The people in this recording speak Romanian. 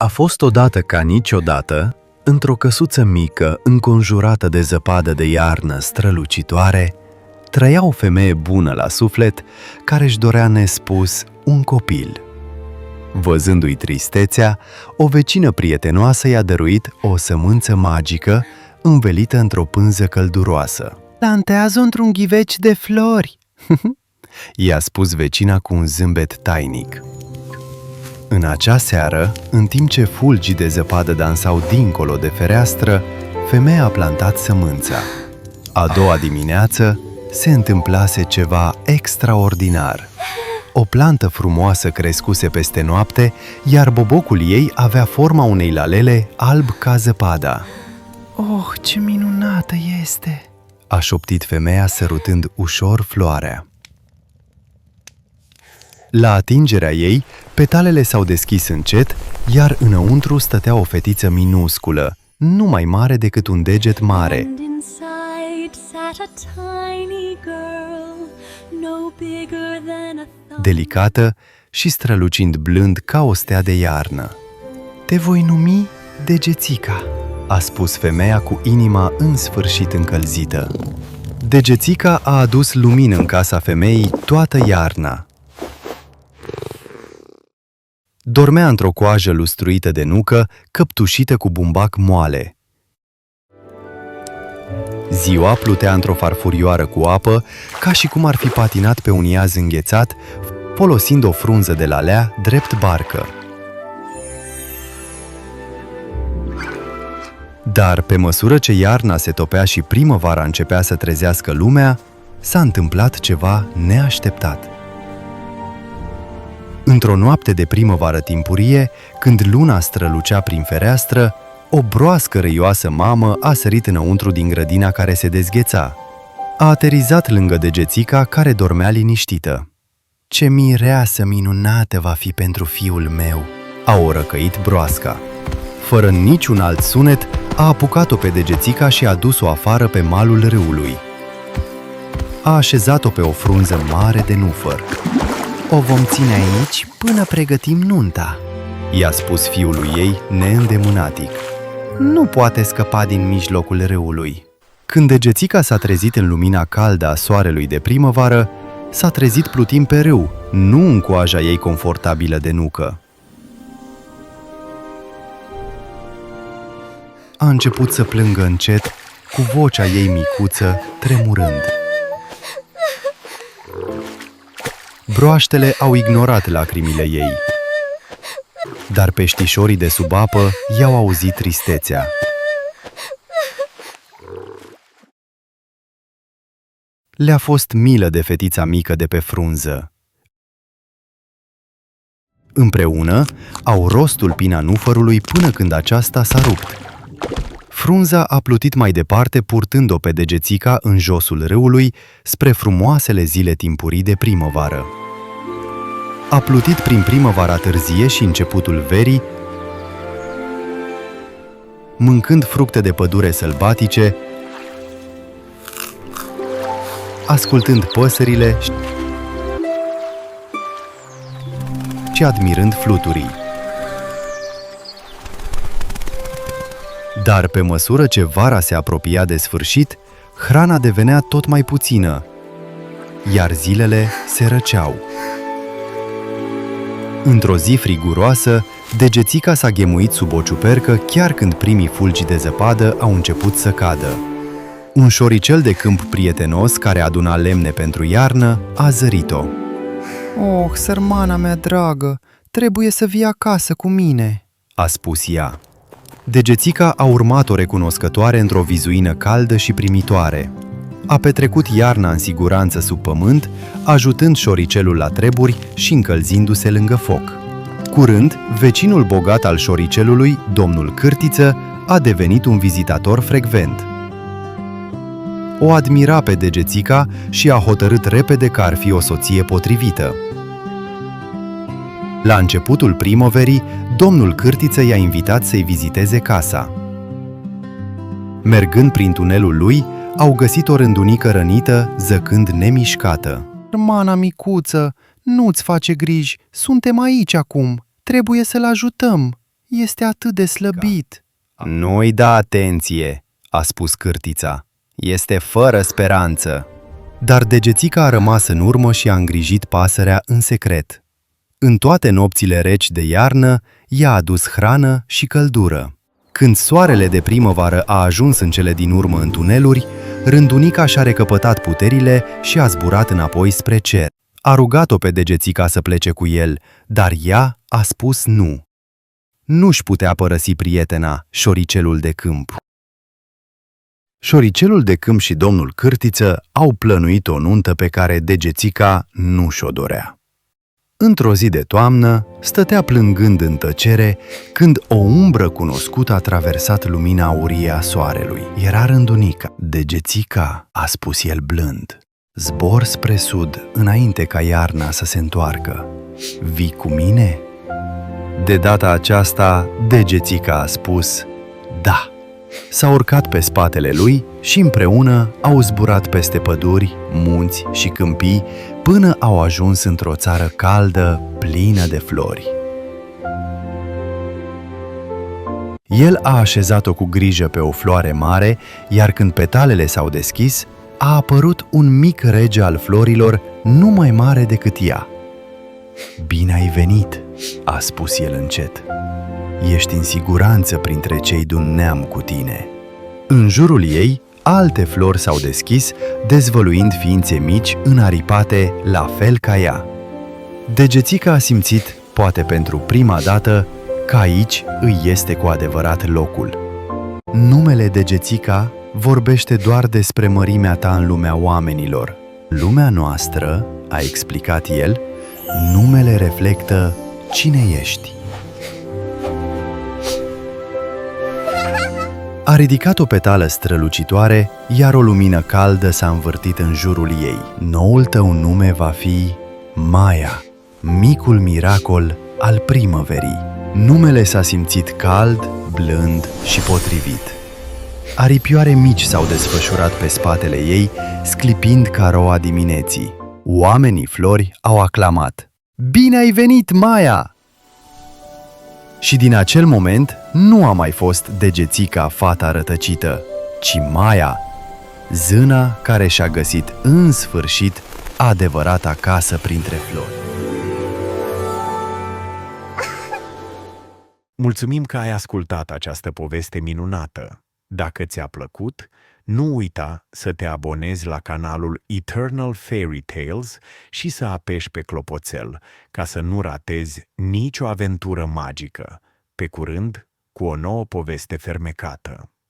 A fost odată ca niciodată, într-o căsuță mică, înconjurată de zăpadă de iarnă strălucitoare, trăia o femeie bună la suflet, care își dorea nespus un copil. Văzându-i tristețea, o vecină prietenoasă i-a dăruit o sămânță magică învelită într-o pânză călduroasă. Plantează într-un ghiveci de flori, I-a spus vecina cu un zâmbet tainic. În acea seară, în timp ce fulgii de zăpadă dansau dincolo de fereastră, femeia a plantat sămânța. A doua dimineață se întâmplase ceva extraordinar. O plantă frumoasă crescuse peste noapte, iar bobocul ei avea forma unei lalele alb ca zăpada. Oh, ce minunată este! A șoptit femeia sărutând ușor floarea. La atingerea ei, petalele s-au deschis încet, iar înăuntru stătea o fetiță minusculă, nu mai mare decât un deget mare. And inside sat a tiny girl, no bigger than a thumb. Delicată și strălucind blând ca o stea de iarnă. Te voi numi Degețica. A spus femeia cu inima în sfârșit încălzită. Degețica a adus lumină în casa femeii toată iarna. Dormea într-o coajă lustruită de nucă, căptușită cu bumbac moale. Ziua plutea într-o farfurioară cu apă, ca și cum ar fi patinat pe un iaz înghețat, folosind o frunză de lalea drept barcă. Dar, pe măsură ce iarna se topea și primăvara începea să trezească lumea, s-a întâmplat ceva neașteptat. Într-o noapte de primăvară timpurie, când luna strălucea prin fereastră, o broască râioasă mamă a sărit înăuntru din grădina care se dezgheța. A aterizat lângă Degețica, care dormea liniștită. Ce mireasă minunată va fi pentru fiul meu! A orăcăit broasca. Fără niciun alt sunet, a apucat-o pe Degețica și a dus-o afară pe malul râului. A așezat-o pe o frunză mare de nufăr. O vom ține aici până pregătim nunta. I-a spus fiului ei, neîndemânatic. Nu poate scăpa din mijlocul râului. Când Degețica s-a trezit în lumina caldă a soarelui de primăvară, s-a trezit plutind pe râu, nu în coaja ei confortabilă de nucă. A început să plângă încet, cu vocea ei micuță, tremurând. Broaștele au ignorat lacrimile ei, dar peștișorii de sub apă i-au auzit tristețea. Le-a fost milă de fetița mică de pe frunză. Împreună au ros tulpina nufărului până când aceasta s-a rupt. Frunza a plutit mai departe, purtând-o pe Degețica în josul râului, spre frumoasele zile timpurii de primăvară. A plutit prin primăvara târzie și începutul verii, mâncând fructe de pădure sălbatice, ascultând păsările și admirând fluturii. Dar pe măsură ce vara se apropia de sfârșit, hrana devenea tot mai puțină, iar zilele se răceau. Într-o zi friguroasă, Degețica s-a ghemuit sub o ciupercă chiar când primii fulgi de zăpadă au început să cadă. Un șoricel de câmp prietenos care aduna lemne pentru iarnă a zărit-o. Oh, sărmana mea dragă, trebuie să vii acasă cu mine, a spus ea. Degețica a urmat-o recunoscătoare într-o vizuină caldă și primitoare. A petrecut iarna în siguranță sub pământ, ajutând șoricelul la treburi și încălzindu-se lângă foc. Curând, vecinul bogat al șoricelului, domnul Cârtiță, a devenit un vizitator frecvent. O admira pe Degețica și a hotărât repede că ar fi o soție potrivită. La începutul primăverii, domnul Cârtiță i-a invitat să-i viziteze casa. Mergând prin tunelul lui, au găsit o rândunică rănită, zăcând nemișcată. Sărmana micuță, nu-ți face griji, suntem aici acum, trebuie să-l ajutăm. Este atât de slăbit. Nu-i da atenție, a spus cârtița. Este fără speranță. Dar Degețica a rămas în urmă și a îngrijit pasărea în secret. În toate nopțile reci de iarnă, i-a adus hrană și căldură. Când soarele de primăvară a ajuns în cele din urmă în tuneluri, Rândunica și-a recăpătat puterile și a zburat înapoi spre cer. A rugat-o pe Degețica să plece cu el, dar ea a spus nu. Nu-și putea părăsi prietena, șoricelul de câmp. Șoricelul de câmp și domnul Cârtiță au plănuit o nuntă pe care Degețica nu și-o dorea. Într-o zi de toamnă, stătea plângând în tăcere când o umbră cunoscută a traversat lumina aurie a soarelui. Era Rândunica. Degețica, a spus el blând, zbor spre sud înainte ca iarna să se întoarcă. Vii cu mine? De data aceasta, Degețica a spus da. S-a urcat pe spatele lui și împreună au zburat peste păduri, munți și câmpii până au ajuns într-o țară caldă, plină de flori. El a așezat-o cu grijă pe o floare mare, iar când petalele s-au deschis, a apărut un mic rege al florilor nu mai mare decât ea. Bine ai venit, a spus el încet. Ești în siguranță printre cei d'un neam cu tine. În jurul ei, alte flori s-au deschis, dezvăluind ființe mici înaripate la fel ca ea. Degețica a simțit, poate pentru prima dată, că aici îi este cu adevărat locul. Numele Degețica vorbește doar despre mărimea ta în lumea oamenilor. Lumea noastră, a explicat el, numele reflectă cine ești. A ridicat o petală strălucitoare, iar o lumină caldă s-a învârtit în jurul ei. Noul tău nume va fi Maia, micul miracol al primăverii. Numele s-a simțit cald, blând și potrivit. Aripioare mici s-au desfășurat pe spatele ei, sclipind ca roa dimineții. Oamenii flori au aclamat: Bine ai venit, Maia! Și din acel moment nu a mai fost Degețica fata rătăcită, ci Maia, zâna care și-a găsit în sfârșit adevărata casă printre flori. Mulțumim că ai ascultat această poveste minunată. Dacă ți-a plăcut, nu uita să te abonezi la canalul Eternal Fairy Tales și să apeși pe clopoțel ca să nu ratezi nicio aventură magică. Pe curând, cu o nouă poveste fermecată.